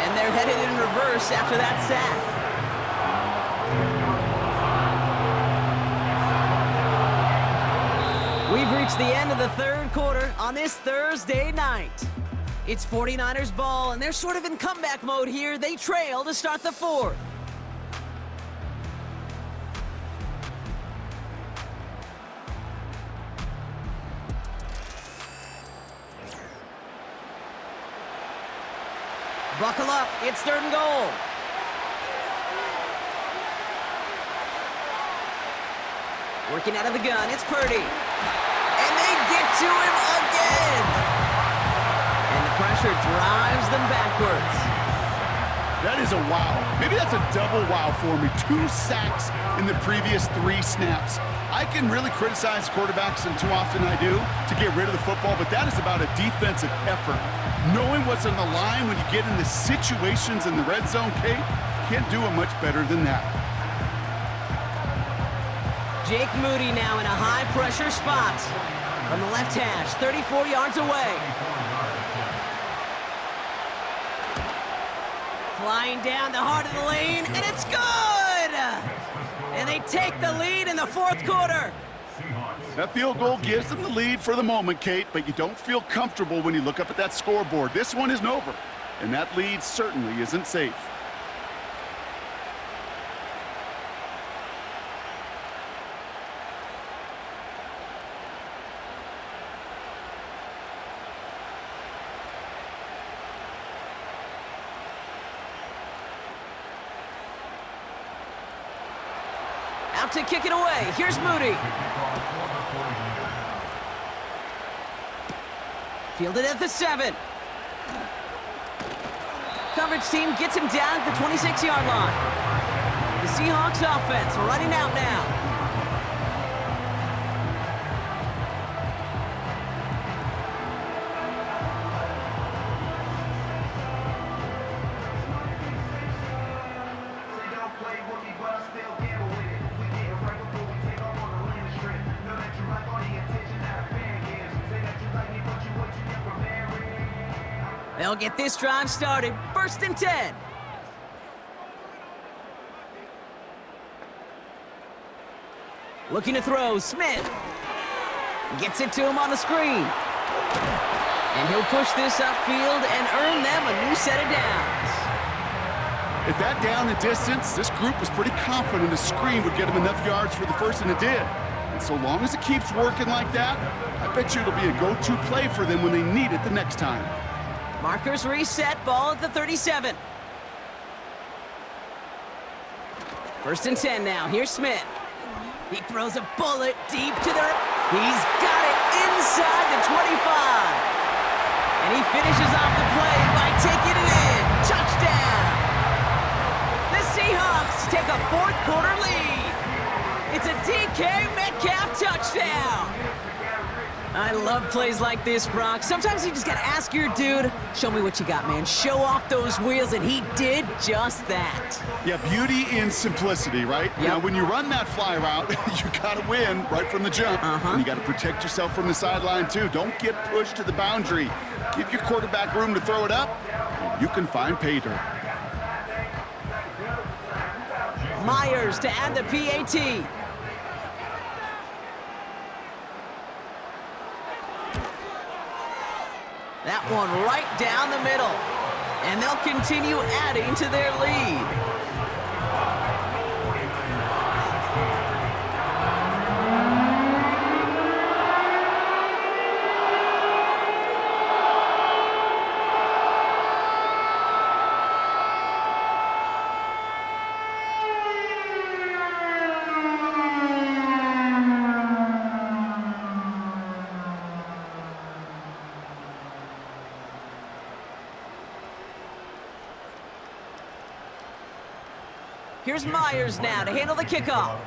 And they're headed in reverse after that sack. We've reached the end of the 3rd quarter on this Thursday night. It's 49ers ball, and they're sort of in comeback mode here. They trail to start the 4th. Buckle up. It's 3rd and goal. Working out of the gun, it's Purdy. And they get to him again. And the pressure drives them backwards. That is a wow. Maybe that's a double wow for me. 2 sacks in the previous 3 snaps. I can really criticize quarterbacks, and too often I do, to get rid of the football, but that is about a defensive effort. Knowing what's on the line when you get into situations in the red zone, Kate, can't do it much better than that. Jake Moody now in a high-pressure spot. From the left hash, 34 yards away. Flying down the heart of the lane, and it's good! And they take the lead in the 4th quarter. That field goal gives them the lead for the moment, Kate, but you don't feel comfortable when you look up at that scoreboard. This one isn't over, and that lead certainly isn't safe. Out to kick it away. Here's Moody. Fielded at the 7. Coverage team gets him down at the 26-yard line. The Seahawks offense running out now. They'll get this drive started. 1st and 10. Looking to throw, Smith. Gets it to him on the screen. And he'll push this upfield and earn them a new set of downs. At that down and distance, this group was pretty confident a screen would get him enough yards for the first, and it did. And so long as it keeps working like that, I bet you it'll be a go-to play for them when they need it the next time. Markers reset, ball at the 37. 1st and 10 now. Here's Smith. He throws a bullet deep to the... He's got it inside the 25. And he finishes off the play by taking it in. Touchdown! The Seahawks take a 4th quarter lead. It's a DK Metcalf touchdown. I love plays like this, Brock. Sometimes you just gotta ask your dude, show me what you got, man. Show off those wheels, and he did just that. Yeah, beauty in simplicity, right? Yep. Now, when you run that fly route, you gotta win right from the jump. And you gotta protect yourself from the sideline, too. Don't get pushed to the boundary. Give your quarterback room to throw it up, and you can find pay dirt. Myers to add the PAT. That one right down the middle. And they'll continue adding to their lead. Here's Myers now to handle the kickoff.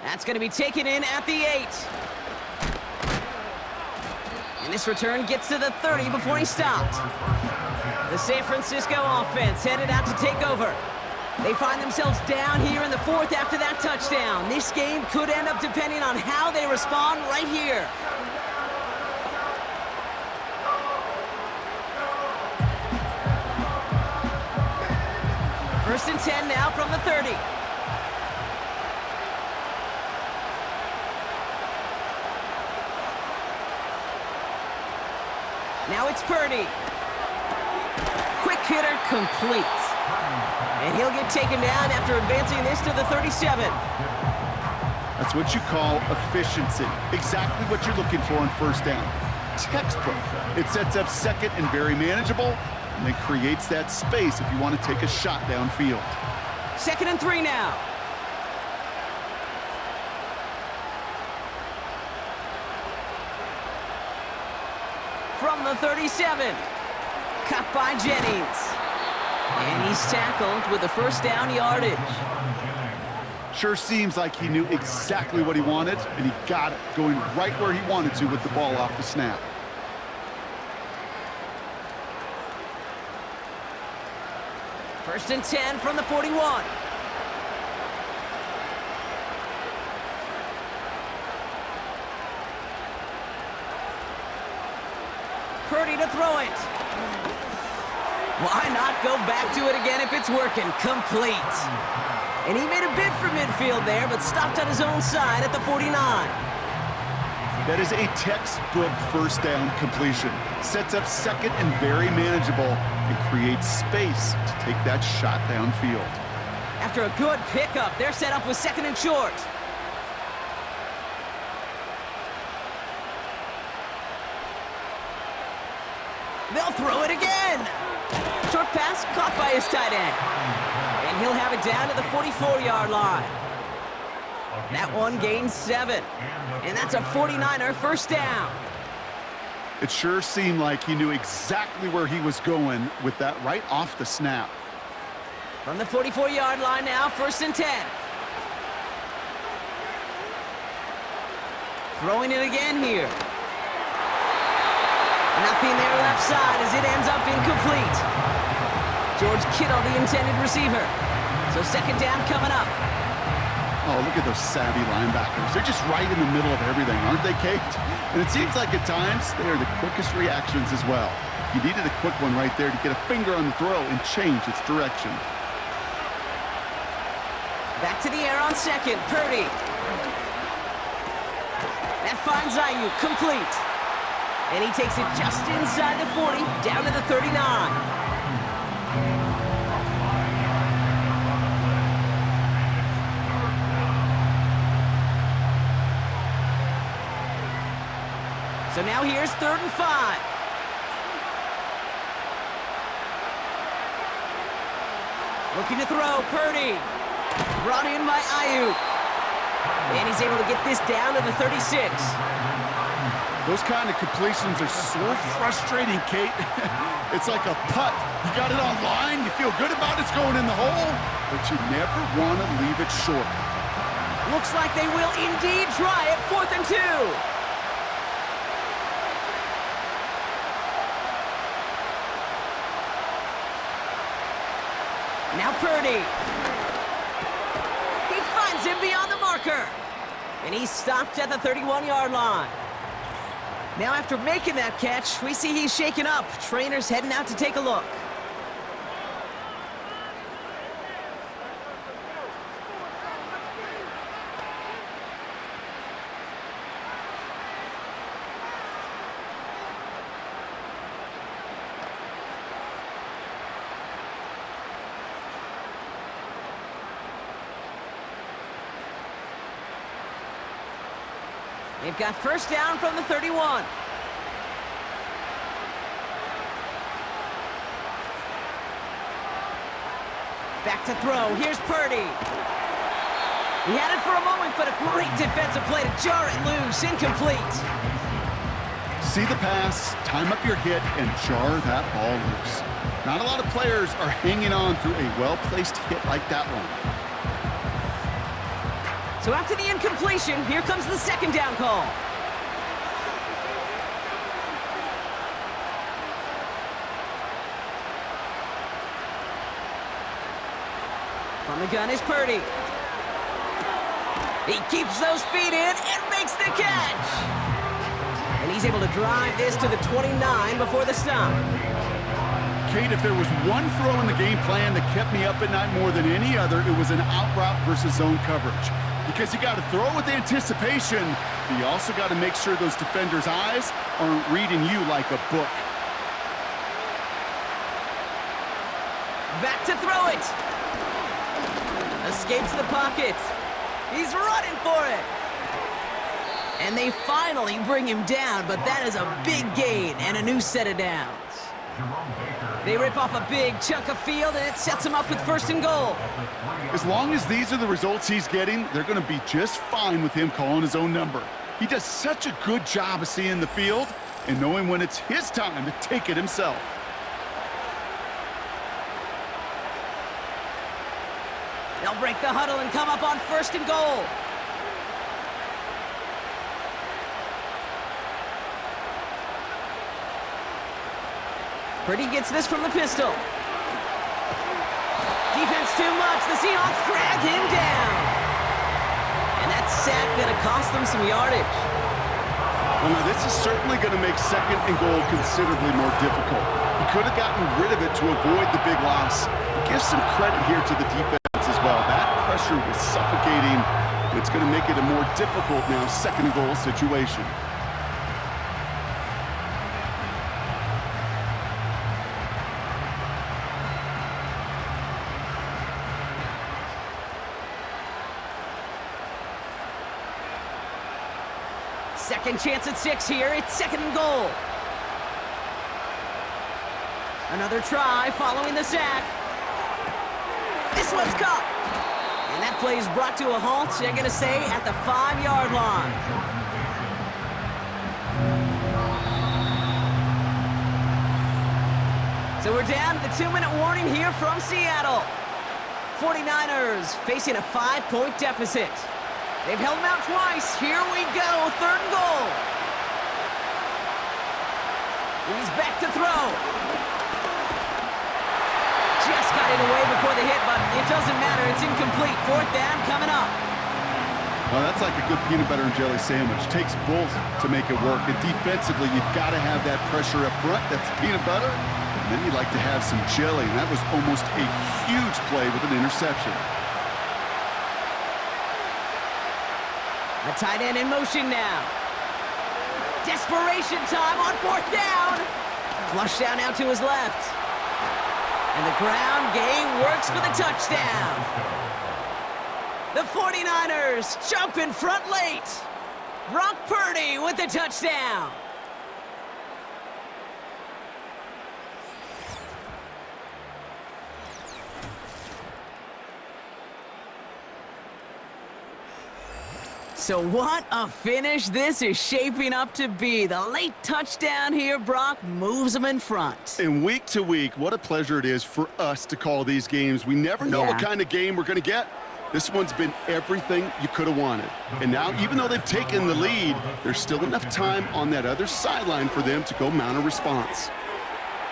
That's going to be taken in at the 8. And this return gets to the 30 before he stopped. The San Francisco offense headed out to take over. They find themselves down here in the 4th after that touchdown. This game could end up depending on how they respond right here. First and 10 now from the 30. Now it's Purdy. Quick hitter complete. And he'll get taken down after advancing this to the 37. That's what you call efficiency. Exactly what you're looking for on 1st down. Textbook. It sets up 2nd and very manageable, and then creates that space if you want to take a shot downfield. 2nd and 3 now. From the 37. Caught by Jennings. And he's tackled with the first down yardage. Sure seems like he knew exactly what he wanted, and he got it, going right where he wanted to with the ball off the snap. First and 10 from the 41. Purdy to throw it. Why not go back to it again if it's working? Complete. And he made a bid for midfield there, but stopped on his own side at the 49. That is a textbook first down completion. Sets up second and very manageable and creates space to take that shot downfield. After a good pickup, they're set up with second and short. They'll throw it again. Short pass caught by his tight end. And he'll have it down to the 44-yard line. That one gains 7. And that's a 49er first down. It sure seemed like he knew exactly where he was going with that right off the snap. From the 44-yard line now, first and 10. Throwing it again here. Nothing there left side as it ends up incomplete. George Kittle, the intended receiver. So second down coming up. Oh, look at those savvy linebackers. They're just right in the middle of everything, aren't they, Kate? And it seems like at times they are the quickest reactions as well. He needed a quick one right there to get a finger on the throw and change its direction. Back to the air on second, Purdy. That finds Ayuk, complete. And he takes it just inside the 40, down to the 39. So now here's 3rd and 5. Looking to throw, Purdy. Brought in by Ayuk. And he's able to get this down to the 36. Those kind of completions are so frustrating, Kate. It's like a putt. You got it on line, you feel good about it's going in the hole, but you never want to leave it short. Looks like they will indeed try it, 4th and 2. Now Purdy. He finds him beyond the marker. And he's stopped at the 31-yard line. Now after making that catch, we see he's shaken up. Trainer's heading out to take a look. They've got first down from the 31. Back to throw. Here's Purdy. He had it for a moment, but a great defensive play to jar it loose. Incomplete. See the pass, time up your hit, and jar that ball loose. Not a lot of players are hanging on through a well-placed hit like that one. So after the incompletion, here comes the second down call. From the gun is Purdy. He keeps those feet in and makes the catch. And he's able to drive this to the 29 before the stop. Kate, if there was one throw in the game plan that kept me up at night more than any other, it was an out route versus zone coverage. Because you got to throw with anticipation, but you also got to make sure those defenders' eyes aren't reading you like a book. Back to throw it. Escapes the pocket. He's running for it. And they finally bring him down, but that is a big gain and a new set of downs. They rip off a big chunk of field, and it sets him up with first and goal. As long as these are the results he's getting, they're going to be just fine with him calling his own number. He does such a good job of seeing the field and knowing when it's his time to take it himself. They'll break the huddle and come up on 1st and goal. Purdy gets this from the pistol. Defense too much. The Seahawks drag him down. And that sack gonna cost them some yardage. Well, now this is certainly going to make 2nd and goal considerably more difficult. He could have gotten rid of it to avoid the big loss. Give some credit here to the defense as well. That pressure was suffocating. It's going to make it a more difficult now 2nd and goal situation. Second chance at 6 here. It's 2nd and goal. Another try following the sack. This one's caught. And that play is brought to a halt, they're going to say, at the 5-yard line. So we're down to the 2-minute warning here from Seattle. 49ers facing a 5-point deficit. They've held him out twice. Here we go, 3rd and goal. He's back to throw. Just got it away before the hit, but it doesn't matter. It's incomplete. 4th down coming up. Well, that's like a good peanut butter and jelly sandwich. Takes both to make it work. And defensively, you've got to have that pressure up front. That's peanut butter. And then you'd like to have some jelly. And that was almost a huge play with an interception. A tight end in motion now. Desperation time on 4th down. Flush down now to his left. And the ground game works for the touchdown. The 49ers jump in front late. Brock Purdy with the touchdown. So what a finish this is shaping up to be. The late touchdown here, Brock, moves them in front. And week to week, what a pleasure it is for us to call these games. We never know what kind of game we're going to get. This one's been everything you could have wanted. And now, even though they've taken the lead, there's still enough time on that other sideline for them to go mount a response.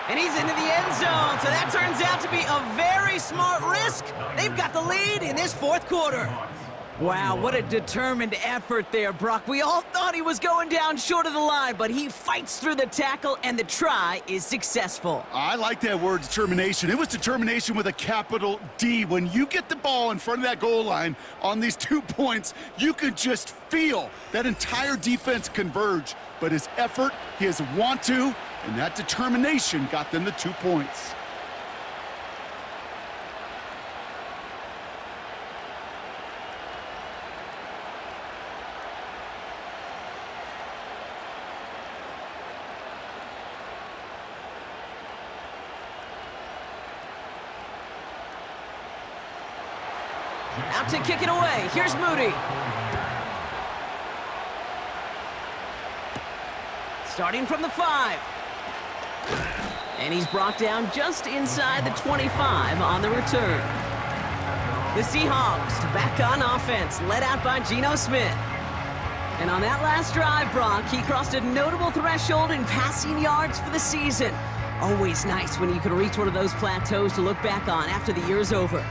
And he's into the end zone, so that turns out to be a very smart risk. They've got the lead in this 4th quarter. Wow, what a determined effort there, Brock. We all thought he was going down short of the line, but he fights through the tackle, and the try is successful. I like that word, determination. It was determination with a capital D. When you get the ball in front of that goal line on these 2 points, you could just feel that entire defense converge. But his effort, his want to, and that determination got them the 2 points. Out to kick it away. Here's Moody. Starting from the 5. And he's brought down just inside the 25 on the return. The Seahawks back on offense, led out by Geno Smith. And on that last drive, Brock, he crossed a notable threshold in passing yards for the season. Always nice when you can reach one of those plateaus to look back on after the year's over.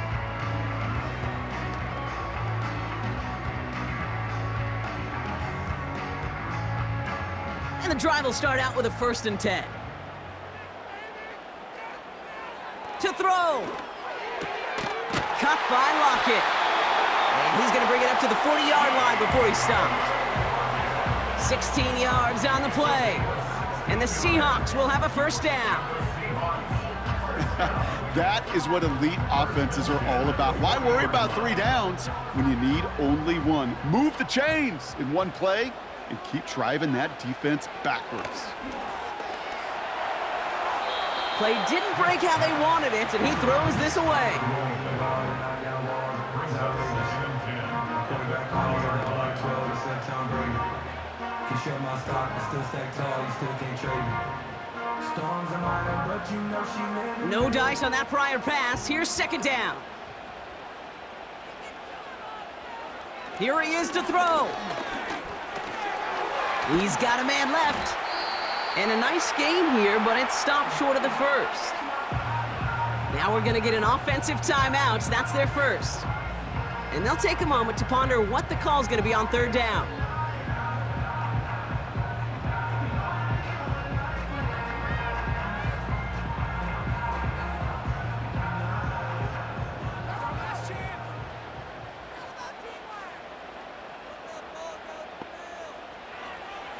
And the drive will start out with a 1st and 10. To throw. Cut by Lockett. And he's going to bring it up to the 40-yard line before he stopped. 16 yards on the play. And the Seahawks will have a 1st down. That is what elite offenses are all about. Why worry about 3 downs when you need only 1? Move the chains in one play and keep driving that defense backwards. Play didn't break how they wanted it, and he throws this away. No dice on that prior pass. Here's 2nd down. Here he is to throw. He's got a man left. And a nice game here, but it stopped short of the first. Now we're going to get an offensive timeout. That's their first. And they'll take a moment to ponder what the call is going to be on third down.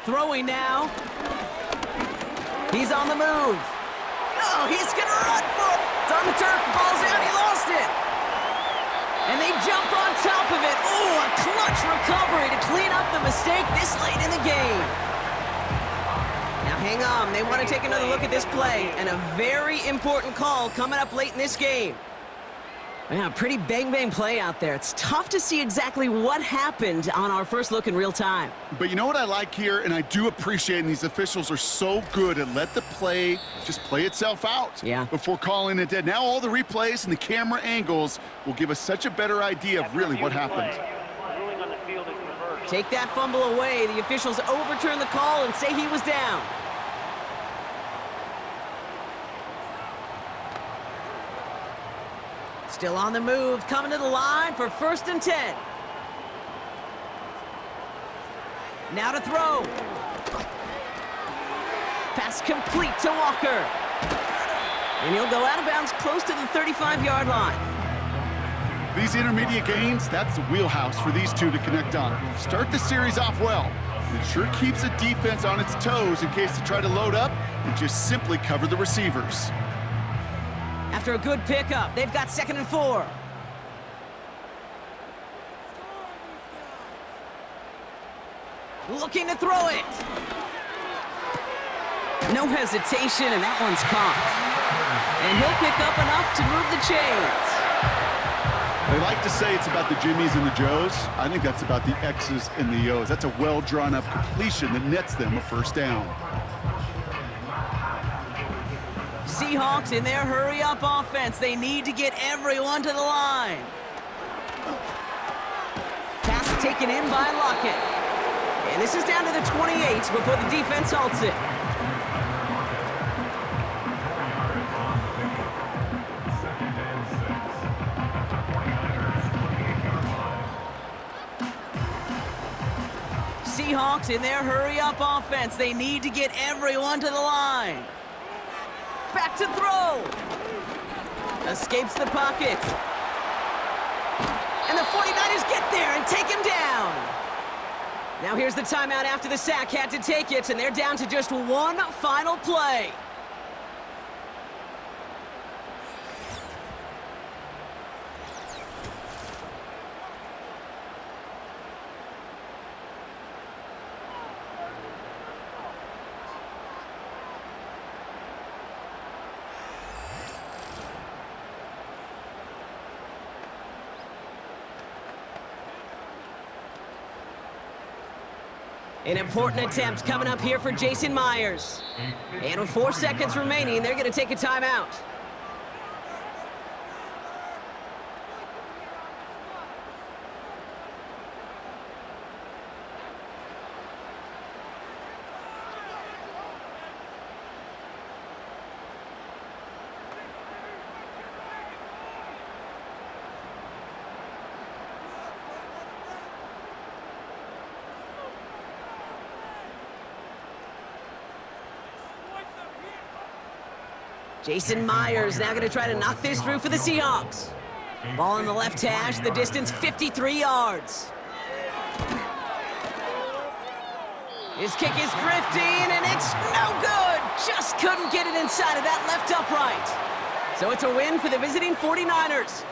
Throwing now. He's on the move. Oh, he's going to run for it. It's on the turf. The ball's out. He lost it. And they jump on top of it. Oh, a clutch recovery to clean up the mistake this late in the game. Now, hang on. They want to take another look at this play. And a very important call coming up late in this game. Yeah, pretty bang-bang play out there. It's tough to see exactly what happened on our first look in real time. But you know what I like here, and I do appreciate, and these officials are so good at let the play just play itself out before calling it dead. Now all the replays and the camera angles will give us such a better idea of really what happened. Ruling on the field is reversed. Take that fumble away. The officials overturn the call and say he was down. Still on the move, coming to the line for 1st and 10. Now to throw. Pass complete to Walker. And he'll go out of bounds close to the 35-yard line. These intermediate gains, that's the wheelhouse for these two to connect on. Start the series off well. It sure keeps the defense on its toes in case they try to load up and just simply cover the receivers. After a good pickup, they've got 2nd and 4. Looking to throw it. No hesitation, and that one's caught. And he'll pick up enough to move the chains. They like to say it's about the Jimmies and the Joes. I think that's about the X's and the O's. That's a well-drawn-up completion that nets them a 1st down. Seahawks in their hurry-up offense. They need to get everyone to the line. Pass taken in by Lockett. And this is down to the 28 before the defense halts it. Seahawks in their hurry-up offense. They need to get everyone to the line. Back to throw. Escapes the pocket. And the 49ers get there and take him down. Now here's the timeout after the sack. Had to take it, and they're down to just one final play. An important attempt coming up here for Jason Myers. And with 4 seconds remaining, they're going to take a timeout. Jason Myers now going to try to knock this through for the Seahawks. Ball in the left hash, the distance 53 yards. His kick is drifting, and it's no good. Just couldn't get it inside of that left upright. So it's a win for the visiting 49ers.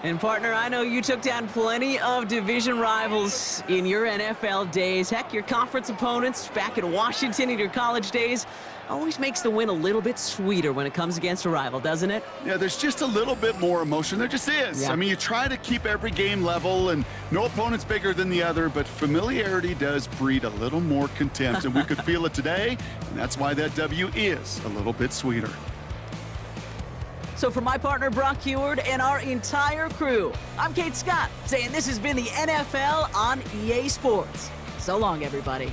And partner, I know you took down plenty of division rivals in your NFL days. Heck, your conference opponents back in Washington in your college days always makes the win a little bit sweeter when it comes against a rival, doesn't it? Yeah, there's just a little bit more emotion. There just is. Yeah. I mean, you try to keep every game level, and no opponent's bigger than the other, but familiarity does breed a little more contempt, and we could feel it today, and that's why that W is a little bit sweeter. So for my partner Brock Heward and our entire crew, I'm Kate Scott saying this has been the NFL on EA Sports. So long, everybody.